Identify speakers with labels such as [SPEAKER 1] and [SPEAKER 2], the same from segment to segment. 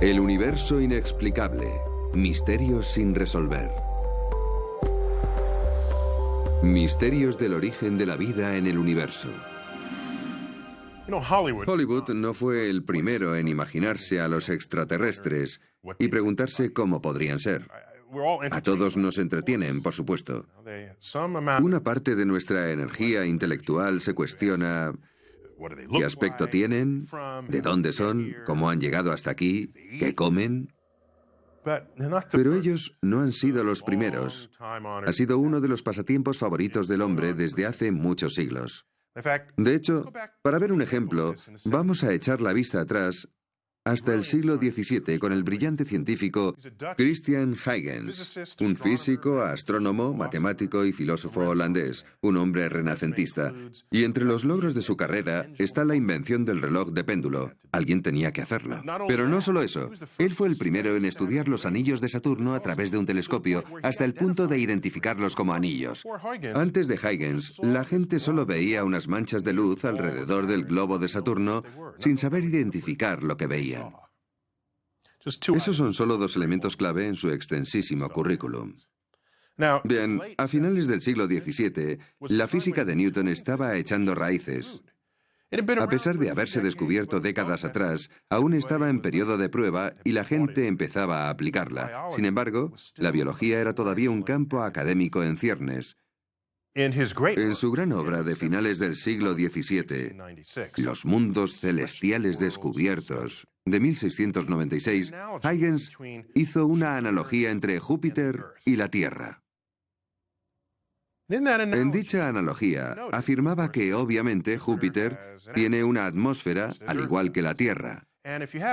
[SPEAKER 1] El universo inexplicable. Misterios sin resolver. Misterios del origen de la vida en el universo. Hollywood no fue el primero en imaginarse a los extraterrestres y preguntarse cómo podrían ser. A todos nos entretienen, por supuesto. Una parte de nuestra energía intelectual se cuestiona: ¿qué aspecto tienen? ¿De dónde son? ¿Cómo han llegado hasta aquí? ¿Qué comen? Pero ellos no han sido los primeros. Ha sido uno de los pasatiempos favoritos del hombre desde hace muchos siglos. De hecho, para ver un ejemplo, vamos a echar la vista atrás hasta el siglo XVII con el brillante científico Christian Huygens, un físico, astrónomo, matemático y filósofo holandés, un hombre renacentista. Y entre los logros de su carrera está la invención del reloj de péndulo. Alguien tenía que hacerlo. Pero no solo eso, él fue el primero en estudiar los anillos de Saturno a través de un telescopio hasta el punto de identificarlos como anillos. Antes de Huygens, la gente solo veía unas manchas de luz alrededor del globo de Saturno sin saber identificar lo que veían. Esos son solo dos elementos clave en su extensísimo currículum. Bien, a finales del siglo XVII, la física de Newton estaba echando raíces. A pesar de haberse descubierto décadas atrás, aún estaba en periodo de prueba y la gente empezaba a aplicarla. Sin embargo, la biología era todavía un campo académico en ciernes. En su gran obra de finales del siglo XVII, Los mundos celestiales descubiertos, de 1696, Huygens hizo una analogía entre Júpiter y la Tierra. En dicha analogía, afirmaba que obviamente Júpiter tiene una atmósfera al igual que la Tierra.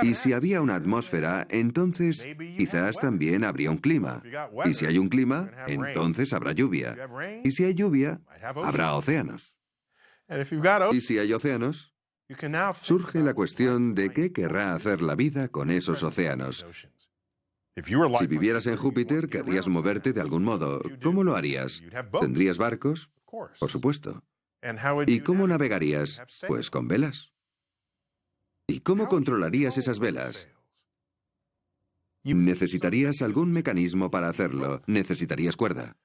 [SPEAKER 1] Y si había una atmósfera, entonces quizás también habría un clima. Y si hay un clima, entonces habrá lluvia. Y si hay lluvia, habrá océanos. Y si hay océanos, surge la cuestión de qué querrá hacer la vida con esos océanos. Si vivieras en Júpiter, querrías moverte de algún modo. ¿Cómo lo harías? ¿Tendrías barcos? Por supuesto. ¿Y cómo navegarías? Pues con velas. ¿Y cómo controlarías esas velas? Necesitarías algún mecanismo para hacerlo. Necesitarías cuerda.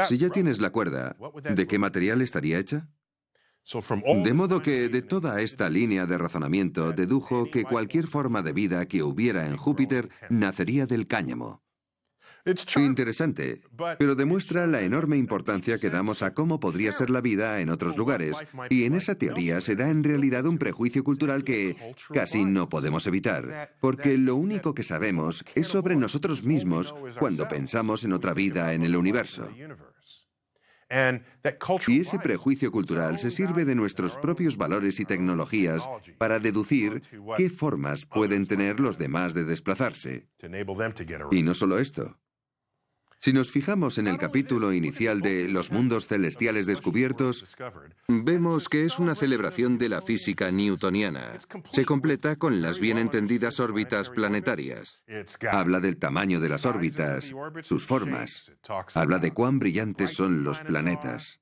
[SPEAKER 1] Si ya tienes la cuerda, ¿de qué material estaría hecha? De modo que de toda esta línea de razonamiento dedujo que cualquier forma de vida que hubiera en Júpiter nacería del cáñamo. Interesante, pero demuestra la enorme importancia que damos a cómo podría ser la vida en otros lugares, y en esa teoría se da en realidad un prejuicio cultural que casi no podemos evitar, porque lo único que sabemos es sobre nosotros mismos cuando pensamos en otra vida en el universo. Y ese prejuicio cultural se sirve de nuestros propios valores y tecnologías para deducir qué formas pueden tener los demás de desplazarse. Y no solo esto. Si nos fijamos en el capítulo inicial de Los mundos celestiales descubiertos, vemos que es una celebración de la física newtoniana. Se completa con las bien entendidas órbitas planetarias. Habla del tamaño de las órbitas, sus formas. Habla de cuán brillantes son los planetas.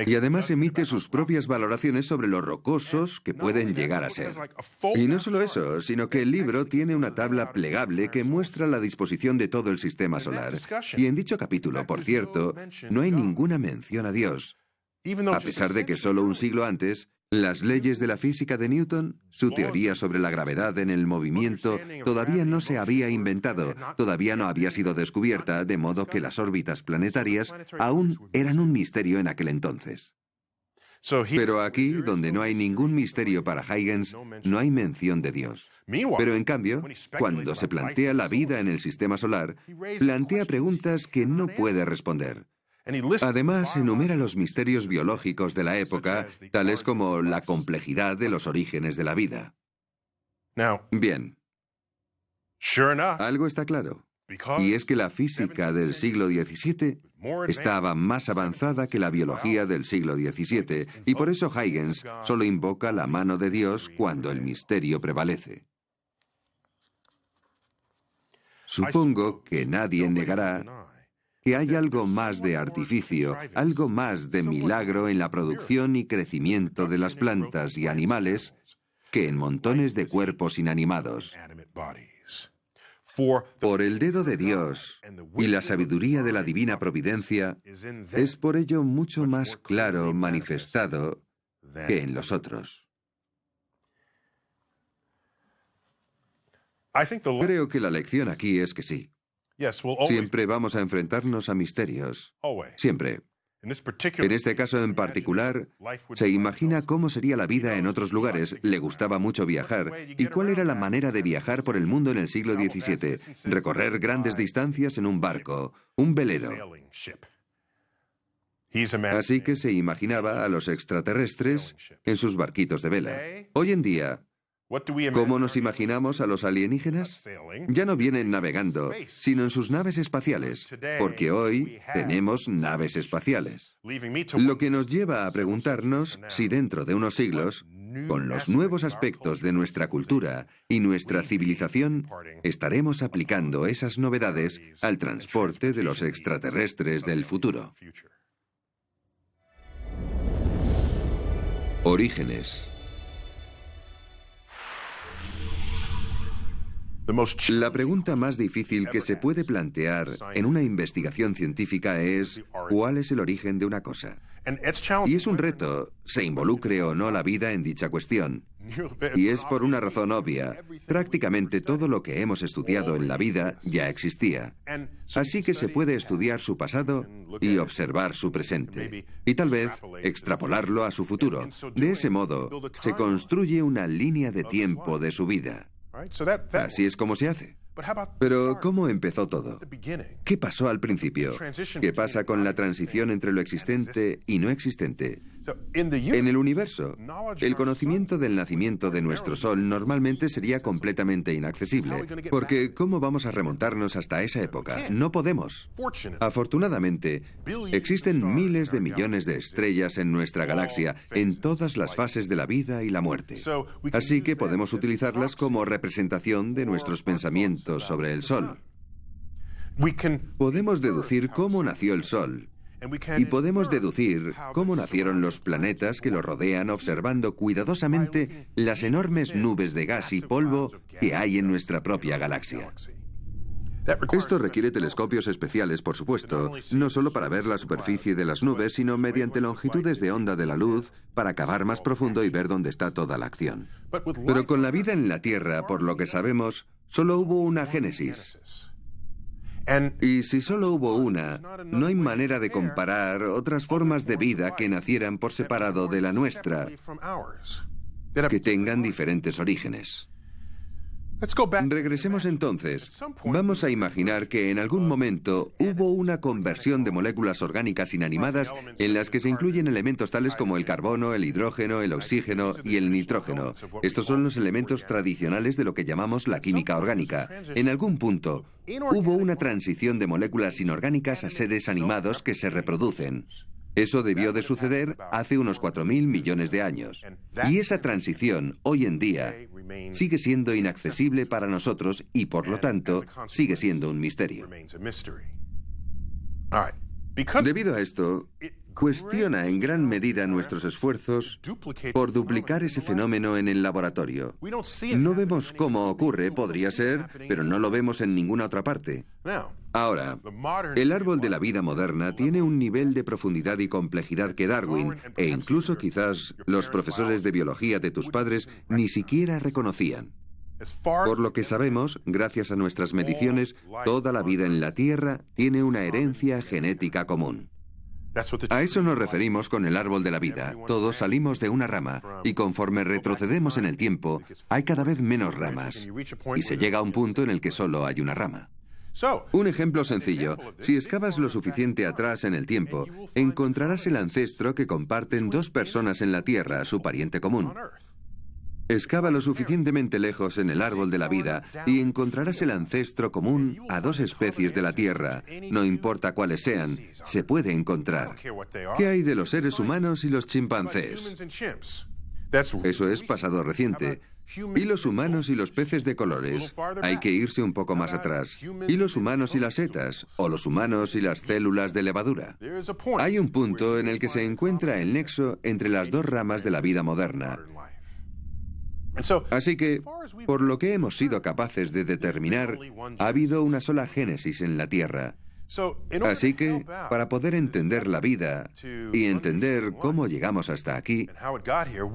[SPEAKER 1] Y además emite sus propias valoraciones sobre lo rocosos que pueden llegar a ser. Y no solo eso, sino que el libro tiene una tabla plegable que muestra la disposición de todo el sistema solar. Y en dicho capítulo, por cierto, no hay ninguna mención a Dios. A pesar de que solo un siglo antes, las leyes de la física de Newton, su teoría sobre la gravedad en el movimiento, todavía no se había inventado, todavía no había sido descubierta, de modo que las órbitas planetarias aún eran un misterio en aquel entonces. Pero aquí, donde no hay ningún misterio para Huygens, no hay mención de Dios. Pero en cambio, cuando se plantea la vida en el sistema solar, plantea preguntas que no puede responder. Además, enumera los misterios biológicos de la época, tales como la complejidad de los orígenes de la vida. Bien. Algo está claro, y es que la física del siglo XVII estaba más avanzada que la biología del siglo XVII, y por eso Huygens solo invoca la mano de Dios cuando el misterio prevalece. Supongo que nadie negará que hay algo más de artificio, algo más de milagro en la producción y crecimiento de las plantas y animales que en montones de cuerpos inanimados. por el dedo de Dios y la sabiduría de la divina providencia, es por ello mucho más claro manifestado que en los otros. Creo que la lección aquí es que sí. Siempre vamos a enfrentarnos a misterios. Siempre. En este caso en particular, se imagina cómo sería la vida en otros lugares, le gustaba mucho viajar. ¿Y cuál era la manera de viajar por el mundo en el siglo XVII? Recorrer grandes distancias en un barco, un velero. Así que se imaginaba a los extraterrestres en sus barquitos de vela. Hoy en día, ¿cómo nos imaginamos a los alienígenas? Ya no vienen navegando, sino en sus naves espaciales, porque hoy tenemos naves espaciales. Lo que nos lleva a preguntarnos si dentro de unos siglos, con los nuevos aspectos de nuestra cultura y nuestra civilización, estaremos aplicando esas novedades al transporte de los extraterrestres del futuro. Orígenes. La pregunta más difícil que se puede plantear en una investigación científica es ¿cuál es el origen de una cosa? Y es un reto, se involucre o no la vida en dicha cuestión. Y es por una razón obvia. Prácticamente todo lo que hemos estudiado en la vida ya existía. Así que se puede estudiar su pasado y observar su presente. Y tal vez extrapolarlo a su futuro. De ese modo, se construye una línea de tiempo de su vida. Así es como se hace. Pero, ¿cómo empezó todo? ¿Qué pasó al principio? ¿Qué pasa con la transición entre lo existente y no existente? En el universo, el conocimiento del nacimiento de nuestro Sol normalmente sería completamente inaccesible, porque ¿cómo vamos a remontarnos hasta esa época? No podemos. Afortunadamente, existen miles de millones de estrellas en nuestra galaxia, en todas las fases de la vida y la muerte. Así que podemos utilizarlas como representación de nuestros pensamientos sobre el Sol. Podemos deducir cómo nació el Sol. Y podemos deducir cómo nacieron los planetas que lo rodean observando cuidadosamente las enormes nubes de gas y polvo que hay en nuestra propia galaxia. Esto requiere telescopios especiales, por supuesto, no solo para ver la superficie de las nubes, sino mediante longitudes de onda de la luz para cavar más profundo y ver dónde está toda la acción. Pero con la vida en la Tierra, por lo que sabemos, solo hubo una génesis. Y si solo hubo una, no hay manera de comparar otras formas de vida que nacieran por separado de la nuestra, que tengan diferentes orígenes. Regresemos entonces. Vamos a imaginar que en algún momento hubo una conversión de moléculas orgánicas inanimadas en las que se incluyen elementos tales como el carbono, el hidrógeno, el oxígeno y el nitrógeno. Estos son los elementos tradicionales de lo que llamamos la química orgánica. En algún punto, hubo una transición de moléculas inorgánicas a seres animados que se reproducen. Eso debió de suceder hace unos 4.000 millones de años. Y esa transición, hoy en día, sigue siendo inaccesible para nosotros y, por lo tanto, sigue siendo un misterio. Debido a esto, cuestiona en gran medida nuestros esfuerzos por duplicar ese fenómeno en el laboratorio. No vemos cómo ocurre, podría ser, pero no lo vemos en ninguna otra parte. Ahora, el árbol de la vida moderna tiene un nivel de profundidad y complejidad que Darwin, e incluso quizás los profesores de biología de tus padres, ni siquiera reconocían. Por lo que sabemos, gracias a nuestras mediciones, toda la vida en la Tierra tiene una herencia genética común. A eso nos referimos con el árbol de la vida. Todos salimos de una rama, y conforme retrocedemos en el tiempo, hay cada vez menos ramas, y se llega a un punto en el que solo hay una rama. Un ejemplo sencillo, si excavas lo suficiente atrás en el tiempo, encontrarás el ancestro que comparten dos personas en la Tierra, su pariente común. Excava lo suficientemente lejos en el árbol de la vida y encontrarás el ancestro común a dos especies de la Tierra. No importa cuáles sean, se puede encontrar. ¿Qué hay de los seres humanos y los chimpancés? Eso es pasado reciente. ¿Y los humanos y los peces de colores? Hay que irse un poco más atrás. ¿Y los humanos y las setas? ¿O los humanos y las células de levadura? Hay un punto en el que se encuentra el nexo entre las dos ramas de la vida moderna. Así que, por lo que hemos sido capaces de determinar, ha habido una sola génesis en la Tierra. Así que, para poder entender la vida y entender cómo llegamos hasta aquí,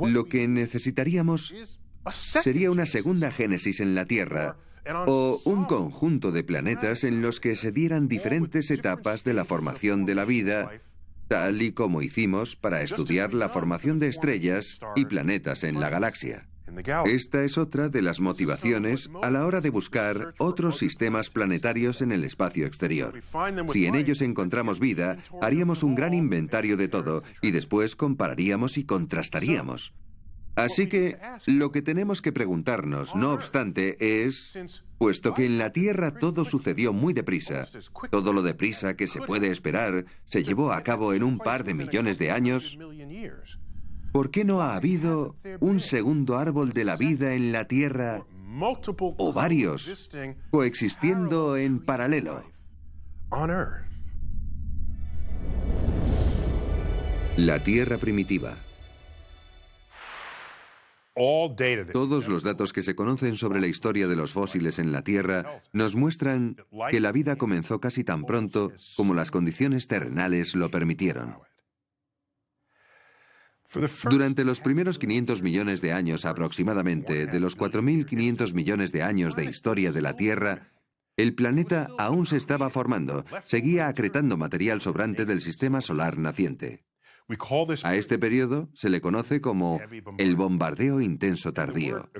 [SPEAKER 1] lo que necesitaríamos sería una segunda génesis en la Tierra, o un conjunto de planetas en los que se dieran diferentes etapas de la formación de la vida, tal y como hicimos para estudiar la formación de estrellas y planetas en la galaxia. Esta es otra de las motivaciones a la hora de buscar otros sistemas planetarios en el espacio exterior. Si en ellos encontramos vida, haríamos un gran inventario de todo y después compararíamos y contrastaríamos. Así que lo que tenemos que preguntarnos, no obstante, es, puesto que en la Tierra todo sucedió muy deprisa, todo lo deprisa que se puede esperar se llevó a cabo en un par de millones de años, ¿por qué no ha habido un segundo árbol de la vida en la Tierra, o varios, coexistiendo en paralelo? La Tierra primitiva. Todos los datos que se conocen sobre la historia de los fósiles en la Tierra nos muestran que la vida comenzó casi tan pronto como las condiciones terrenales lo permitieron. Durante los primeros 500 millones de años aproximadamente, de los 4.500 millones de años de historia de la Tierra, el planeta aún se estaba formando, seguía acretando material sobrante del sistema solar naciente. A este periodo se le conoce como el bombardeo intenso tardío.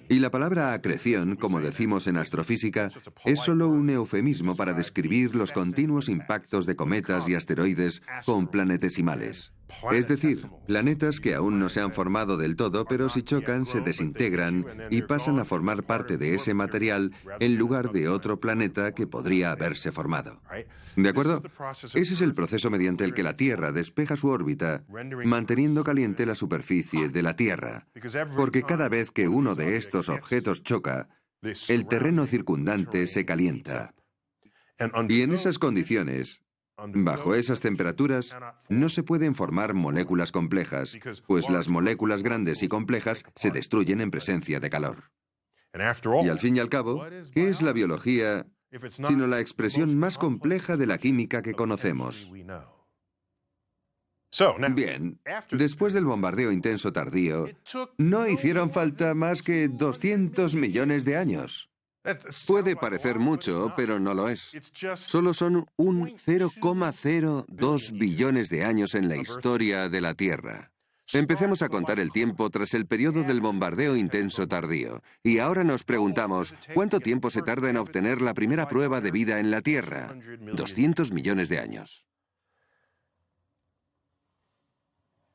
[SPEAKER 1] Y la palabra acreción, como decimos en astrofísica, es solo un eufemismo para describir los continuos impactos de cometas y asteroides con planetesimales. Es decir, planetas que aún no se han formado del todo, pero si chocan se desintegran y pasan a formar parte de ese material en lugar de otro planeta que podría haberse formado. ¿De acuerdo? Ese es el proceso mediante el que la Tierra despeja su órbita, manteniendo caliente la superficie de la Tierra, porque cada vez que uno de estos objetos choca, el terreno circundante se calienta. Y en esas condiciones, bajo esas temperaturas, no se pueden formar moléculas complejas, pues las moléculas grandes y complejas se destruyen en presencia de calor. Y al fin y al cabo, ¿qué es la biología sino la expresión más compleja de la química que conocemos? Bien, después del bombardeo intenso tardío, no hicieron falta más que 200 millones de años. Puede parecer mucho, pero no lo es. Solo son un 0,02 billones de años en la historia de la Tierra. Empecemos a contar el tiempo tras el periodo del bombardeo intenso tardío. Y ahora nos preguntamos, ¿cuánto tiempo se tarda en obtener la primera prueba de vida en la Tierra? 200 millones de años.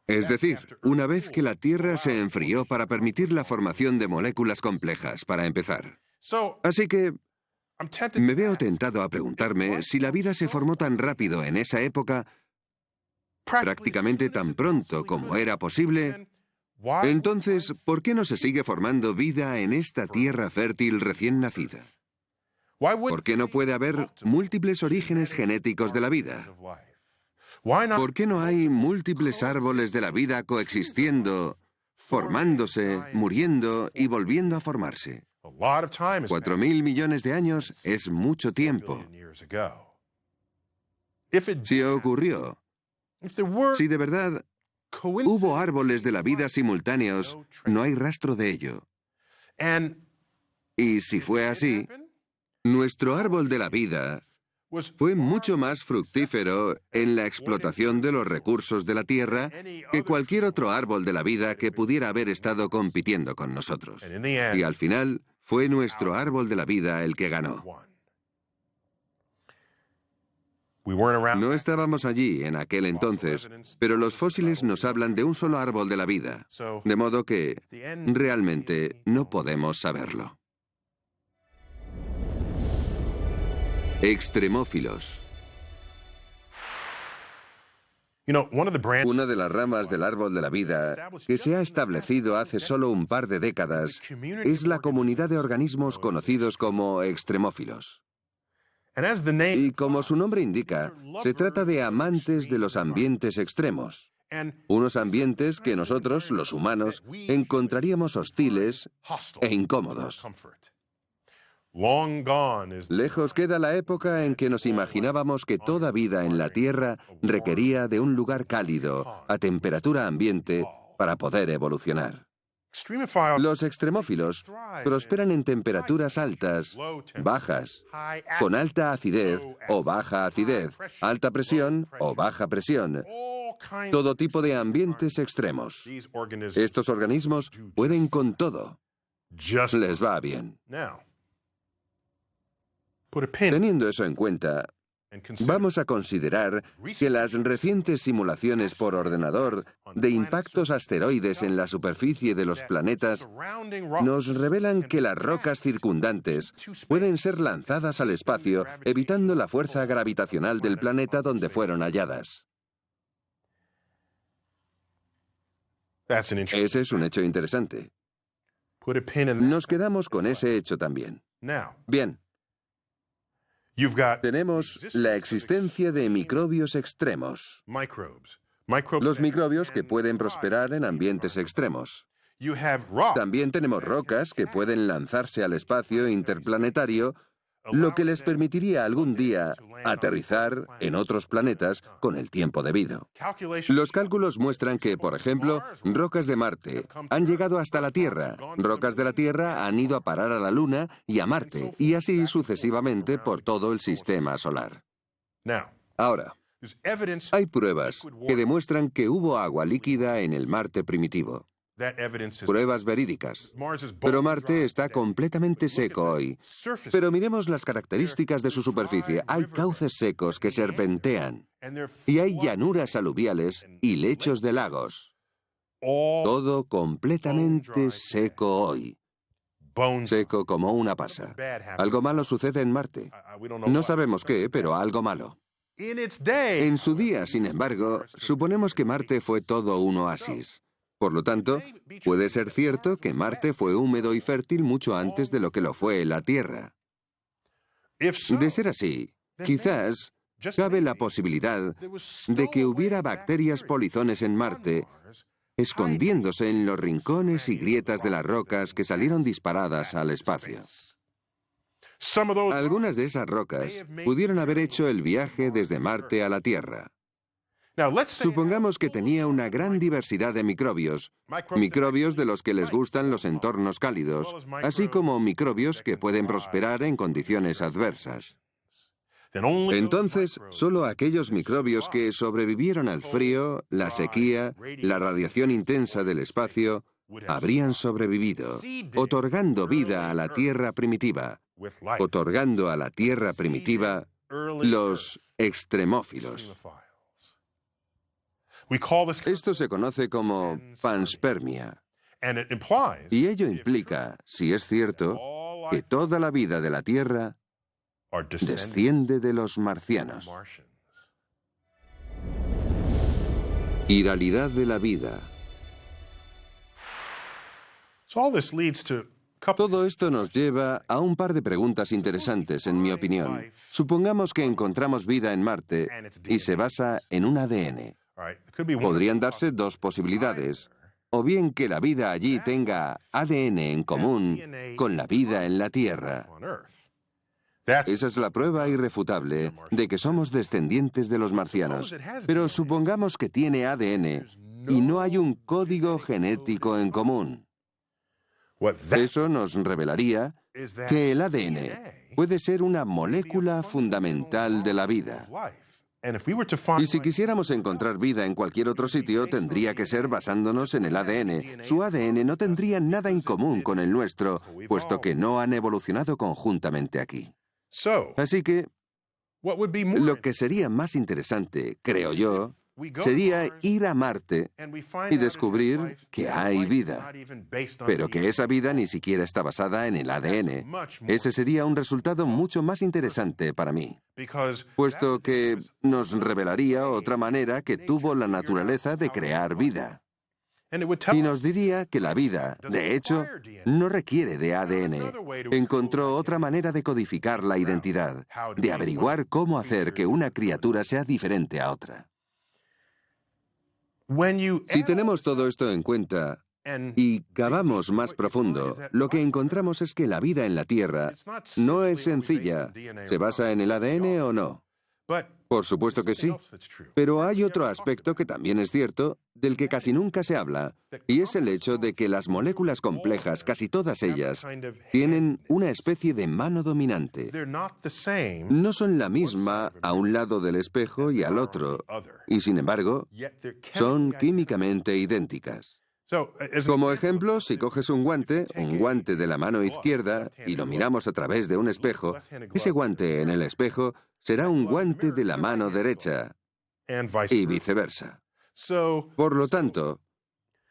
[SPEAKER 1] Es decir, una vez que la Tierra se enfrió para permitir la formación de moléculas complejas, para empezar. Así que me veo tentado a preguntarme si la vida se formó tan rápido en esa época, prácticamente tan pronto como era posible, entonces, ¿por qué no se sigue formando vida en esta tierra fértil recién nacida? ¿Por qué no puede haber múltiples orígenes genéticos de la vida? ¿Por qué no hay múltiples árboles de la vida coexistiendo, formándose, muriendo y volviendo a formarse? 4.000 millones de años es mucho tiempo. Si ocurrió, si de verdad hubo árboles de la vida simultáneos, no hay rastro de ello. Y si fue así, nuestro árbol de la vida fue mucho más fructífero en la explotación de los recursos de la Tierra que cualquier otro árbol de la vida que pudiera haber estado compitiendo con nosotros. Y al final, fue nuestro árbol de la vida el que ganó. No estábamos allí en aquel entonces, pero los fósiles nos hablan de un solo árbol de la vida, de modo que realmente no podemos saberlo. Extremófilos. Una de las ramas del árbol de la vida que se ha establecido hace solo un par de décadas es la comunidad de organismos conocidos como extremófilos. Y como su nombre indica, se trata de amantes de los ambientes extremos.
[SPEAKER 2] Unos ambientes que nosotros, los humanos, encontraríamos hostiles e incómodos. Lejos queda la época en que nos imaginábamos que toda vida en la Tierra requería de un lugar cálido, a temperatura ambiente, para poder evolucionar. Los extremófilos prosperan en temperaturas altas, bajas, con alta acidez o baja acidez, alta presión o baja presión, todo tipo de ambientes extremos. Estos organismos pueden con todo. Les va bien. Teniendo eso en cuenta, vamos a considerar que las recientes simulaciones por ordenador de impactos asteroides en la superficie de los planetas nos revelan que las rocas circundantes pueden ser lanzadas al espacio evitando la fuerza gravitacional del planeta donde fueron halladas. Ese es un hecho interesante. Nos quedamos con ese hecho también. Bien. Tenemos la existencia de microbios extremos. Los microbios que pueden prosperar en ambientes extremos. También tenemos rocas que pueden lanzarse al espacio interplanetario, lo que les permitiría algún día aterrizar en otros planetas con el tiempo debido. Los cálculos muestran que, por ejemplo, rocas de Marte han llegado hasta la Tierra, rocas de la Tierra han ido a parar a la Luna y a Marte, y así sucesivamente por todo el sistema solar. Ahora, hay pruebas que demuestran que hubo agua líquida en el Marte primitivo. Pruebas verídicas. Pero Marte está completamente seco hoy. Pero miremos las características de su superficie. Hay cauces secos que serpentean. Y hay llanuras aluviales y lechos de lagos. Todo completamente seco hoy. Seco como una pasa. Algo malo sucede en Marte. No sabemos qué, pero algo malo. En su día, sin embargo, suponemos que Marte fue todo un oasis. Por lo tanto, puede ser cierto que Marte fue húmedo y fértil mucho antes de lo que lo fue la Tierra. De ser así, quizás cabe la posibilidad de que hubiera bacterias polizones en Marte, escondiéndose en los rincones y grietas de las rocas que salieron disparadas al espacio. Algunas de esas rocas pudieron haber hecho el viaje desde Marte a la Tierra. Supongamos que tenía una gran diversidad de microbios, microbios de los que les gustan los entornos cálidos, así como microbios que pueden prosperar en condiciones adversas. Entonces, solo aquellos microbios que sobrevivieron al frío, la sequía, la radiación intensa del espacio, habrían sobrevivido, otorgando vida a la Tierra primitiva, otorgando a la Tierra primitiva los extremófilos. Esto se conoce como panspermia. Y ello implica, si es cierto, que toda la vida de la Tierra desciende de los marcianos. Iralidad de la vida. Todo esto nos lleva a un par de preguntas interesantes, en mi opinión. Supongamos que encontramos vida en Marte y se basa en un ADN. Podrían darse dos posibilidades. O bien que la vida allí tenga ADN en común con la vida en la Tierra. Esa es la prueba irrefutable de que somos descendientes de los marcianos. Pero supongamos que tiene ADN y no hay un código genético en común. Eso nos revelaría que el ADN puede ser una molécula fundamental de la vida. Y si quisiéramos encontrar vida en cualquier otro sitio, tendría que ser basándonos en el ADN. Su ADN no tendría nada en común con el nuestro, puesto que no han evolucionado conjuntamente aquí. Así que, lo que sería más interesante, creo yo, sería ir a Marte y descubrir que hay vida, pero que esa vida ni siquiera está basada en el ADN. Ese sería un resultado mucho más interesante para mí, puesto que nos revelaría otra manera que tuvo la naturaleza de crear vida. Y nos diría que la vida, de hecho, no requiere de ADN. Encontró otra manera de codificar la identidad, de averiguar cómo hacer que una criatura sea diferente a otra. Si tenemos todo esto en cuenta y cavamos más profundo, lo que encontramos es que la vida en la Tierra no es sencilla. ¿Se basa en el ADN o no? Por supuesto que sí. Pero hay otro aspecto que también es cierto, del que casi nunca se habla, y es el hecho de que las moléculas complejas, casi todas ellas, tienen una especie de mano dominante. No son la misma a un lado del espejo y al otro, y sin embargo, son químicamente idénticas. Como ejemplo, si coges un guante de la mano izquierda, y lo miramos a través de un espejo, ese guante en el espejo será un guante de la mano derecha, y viceversa. Por lo tanto,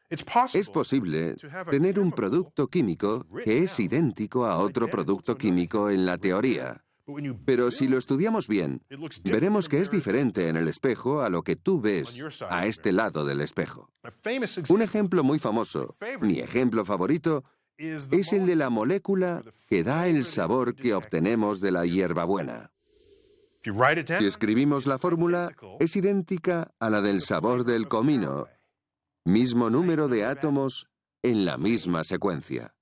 [SPEAKER 2] es posible tener un producto químico que es idéntico a otro producto químico en la teoría. Pero si lo estudiamos bien, veremos que es diferente en el espejo a lo que tú ves a este lado del espejo. Un ejemplo muy famoso, mi ejemplo favorito, es el de la molécula que da el sabor que obtenemos de la hierbabuena. Si escribimos la fórmula, es idéntica a la del sabor del comino, mismo número de átomos en la misma secuencia.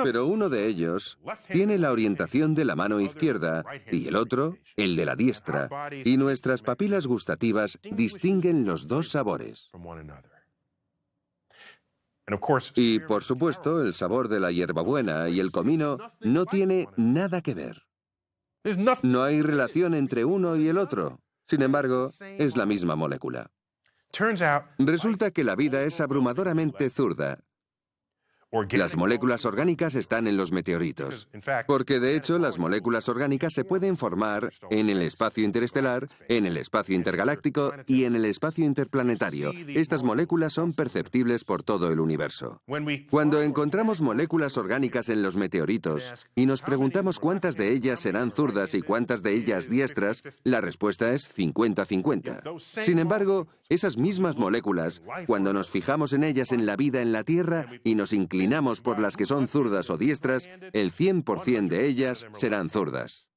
[SPEAKER 2] Pero uno de ellos tiene la orientación de la mano izquierda y el otro, el de la diestra, y nuestras papilas gustativas distinguen los dos sabores. Y, por supuesto, el sabor de la hierbabuena y el comino no tiene nada que ver. No hay relación entre uno y el otro. Sin embargo, es la misma molécula. Resulta que la vida es abrumadoramente zurda. Las moléculas orgánicas están en los meteoritos, porque de hecho las moléculas orgánicas se pueden formar en el espacio interestelar, en el espacio intergaláctico y en el espacio interplanetario. Estas moléculas son perceptibles por todo el universo. Cuando encontramos moléculas orgánicas en los meteoritos y nos preguntamos cuántas de ellas serán zurdas y cuántas de ellas diestras, la respuesta es 50-50. Sin embargo, esas mismas moléculas, cuando nos fijamos en ellas en la vida en la Tierra y nos inclinamos por las que son zurdas o diestras, el 100% de ellas serán zurdas.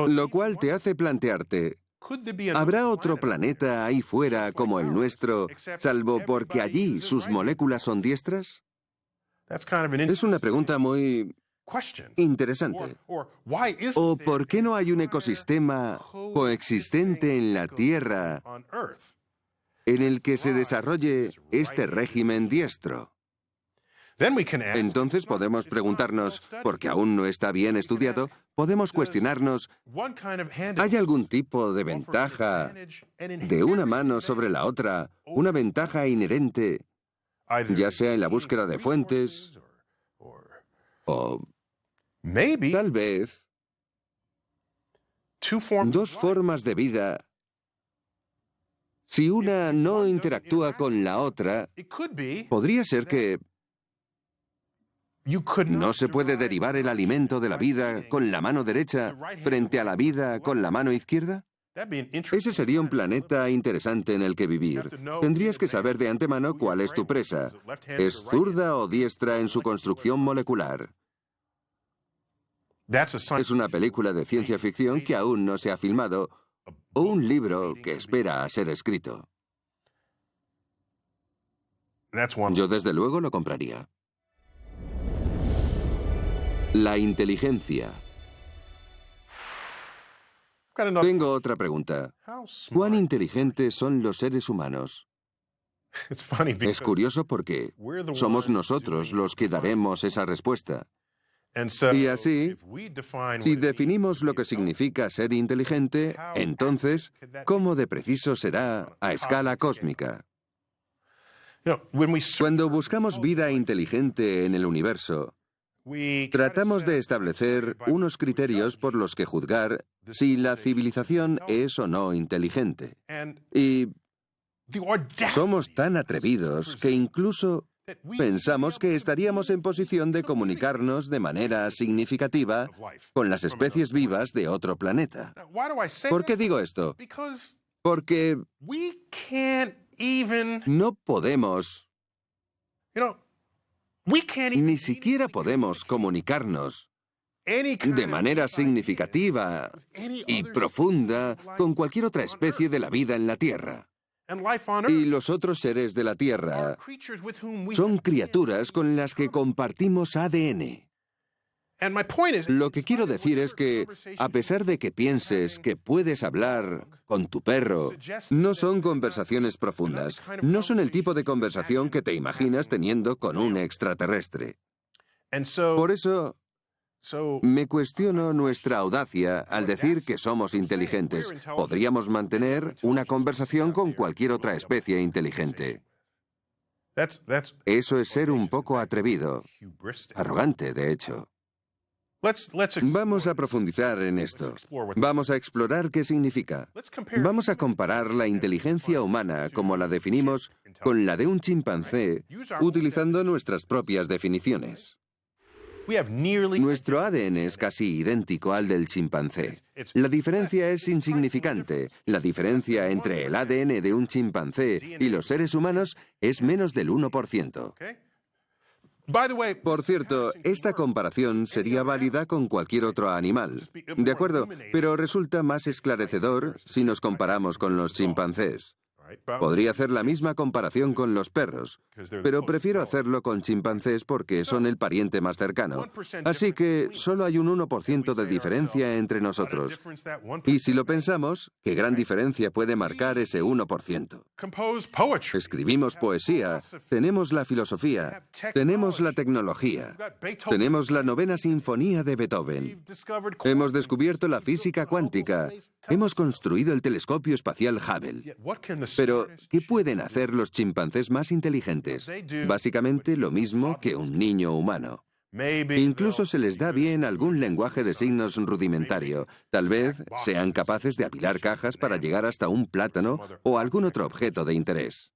[SPEAKER 2] Lo cual te hace plantearte, ¿habrá otro planeta ahí fuera como el nuestro, salvo porque allí sus moléculas son diestras? Es una pregunta muy interesante. ¿O por qué no hay un ecosistema coexistente en la Tierra en el que se desarrolle este régimen diestro? Entonces podemos preguntarnos, porque aún no está bien estudiado, podemos cuestionarnos, ¿hay algún tipo de ventaja de una mano sobre la otra, una ventaja inherente, ya sea en la búsqueda de fuentes, o tal vez dos formas de vida? Si una no interactúa con la otra, podría ser que no se puede derivar el alimento de la vida con la mano derecha frente a la vida con la mano izquierda. Ese sería un planeta interesante en el que vivir. Tendrías que saber de antemano cuál es tu presa. ¿Es zurda o diestra en su construcción molecular? Es una película de ciencia ficción que aún no se ha filmado, o un libro que espera a ser escrito. Yo desde luego lo compraría. La inteligencia. Tengo otra pregunta. ¿Cuán inteligentes son los seres humanos? Es curioso porque somos nosotros los que daremos esa respuesta. Y así, si definimos lo que significa ser inteligente, entonces, ¿cómo de preciso será a escala cósmica? Cuando buscamos vida inteligente en el universo, tratamos de establecer unos criterios por los que juzgar si la civilización es o no inteligente. Y somos tan atrevidos que incluso pensamos que estaríamos en posición de comunicarnos de manera significativa con las especies vivas de otro planeta. ¿Por qué digo esto? Porque no podemos, ni siquiera podemos comunicarnos de manera significativa y profunda con cualquier otra especie de la vida en la Tierra. Y los otros seres de la Tierra son criaturas con las que compartimos ADN. Lo que quiero decir es que, a pesar de que pienses que puedes hablar con tu perro, no son conversaciones profundas. No son el tipo de conversación que te imaginas teniendo con un extraterrestre. Por eso, me cuestiono nuestra audacia al decir que somos inteligentes. Podríamos mantener una conversación con cualquier otra especie inteligente. Eso es ser un poco atrevido, arrogante, de hecho. Vamos a profundizar en esto. Vamos a explorar qué significa. Vamos a comparar la inteligencia humana, como la definimos, con la de un chimpancé, utilizando nuestras propias definiciones. Nuestro ADN es casi idéntico al del chimpancé. La diferencia es insignificante. La diferencia entre el ADN de un chimpancé y los seres humanos es menos del 1%. Por cierto, esta comparación sería válida con cualquier otro animal. De acuerdo, pero resulta más esclarecedor si nos comparamos con los chimpancés. Podría hacer la misma comparación con los perros, pero prefiero hacerlo con chimpancés porque son el pariente más cercano. Así que solo hay un 1% de diferencia entre nosotros. Y si lo pensamos, ¿qué gran diferencia puede marcar ese 1%? Escribimos poesía, tenemos la filosofía, tenemos la tecnología, tenemos la 9ª sinfonía de Beethoven, hemos descubierto la física cuántica, hemos construido el telescopio espacial Hubble. Pero, ¿qué pueden hacer los chimpancés más inteligentes? Básicamente lo mismo que un niño humano. Incluso se les da bien algún lenguaje de signos rudimentario. Tal vez sean capaces de apilar cajas para llegar hasta un plátano o algún otro objeto de interés.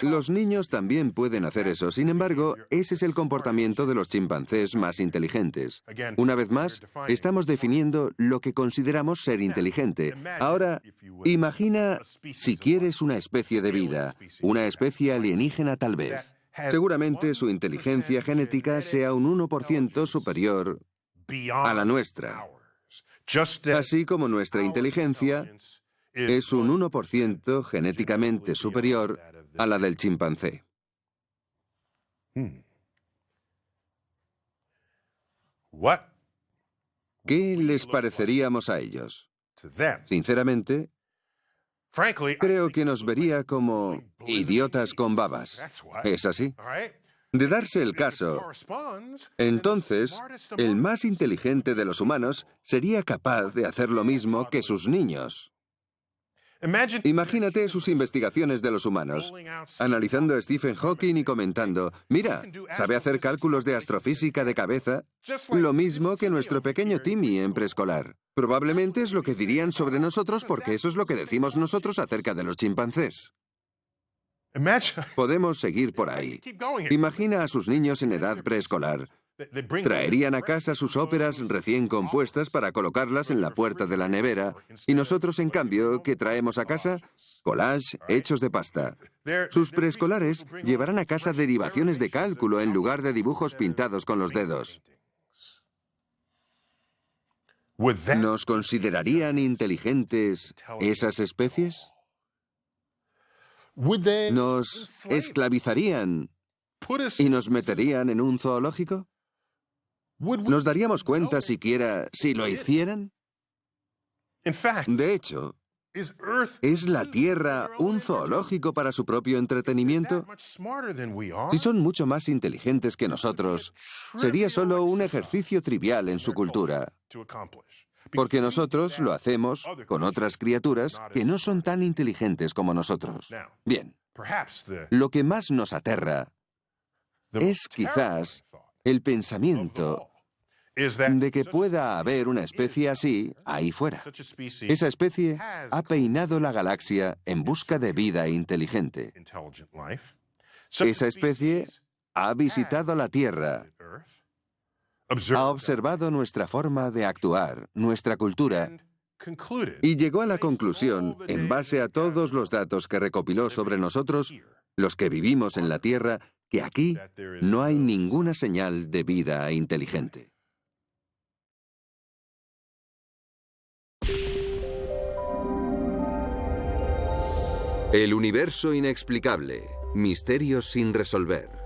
[SPEAKER 2] Los niños también pueden hacer eso. Sin embargo, ese es el comportamiento de los chimpancés más inteligentes. Una vez más, estamos definiendo lo que consideramos ser inteligente. Ahora, imagina si quieres una especie de vida, una especie alienígena tal vez. Seguramente su inteligencia genética sea un 1% superior a la nuestra. Así como nuestra inteligencia es un 1% genéticamente superior a la del chimpancé. ¿Qué les pareceríamos a ellos? Sinceramente, creo que nos vería como idiotas con babas. ¿Es así? De darse el caso, entonces, el más inteligente de los humanos sería capaz de hacer lo mismo que sus niños. Imagínate sus investigaciones de los humanos, analizando a Stephen Hawking y comentando, mira, sabe hacer cálculos de astrofísica de cabeza, lo mismo que nuestro pequeño Timmy en preescolar. Probablemente es lo que dirían sobre nosotros porque eso es lo que decimos nosotros acerca de los chimpancés. Podemos seguir por ahí. Imagina a sus niños en edad preescolar. Traerían a casa sus óperas recién compuestas para colocarlas en la puerta de la nevera, y nosotros, en cambio, ¿qué traemos a casa? Collage hechos de pasta. Sus preescolares llevarán a casa derivaciones de cálculo en lugar de dibujos pintados con los dedos. ¿Nos considerarían inteligentes esas especies? ¿Nos esclavizarían y nos meterían en un zoológico? ¿Nos daríamos cuenta siquiera si lo hicieran? De hecho, ¿es la Tierra un zoológico para su propio entretenimiento? Si son mucho más inteligentes que nosotros, sería solo un ejercicio trivial en su cultura, porque nosotros lo hacemos con otras criaturas que no son tan inteligentes como nosotros. Bien, lo que más nos aterra es quizás el pensamiento de que pueda haber una especie así ahí fuera. Esa especie ha peinado la galaxia en busca de vida inteligente. Esa especie ha visitado la Tierra, ha observado nuestra forma de actuar, nuestra cultura, y llegó a la conclusión, en base a todos los datos que recopiló sobre nosotros, los que vivimos en la Tierra, que aquí no hay ninguna señal de vida inteligente. El universo inexplicable. Misterios sin resolver.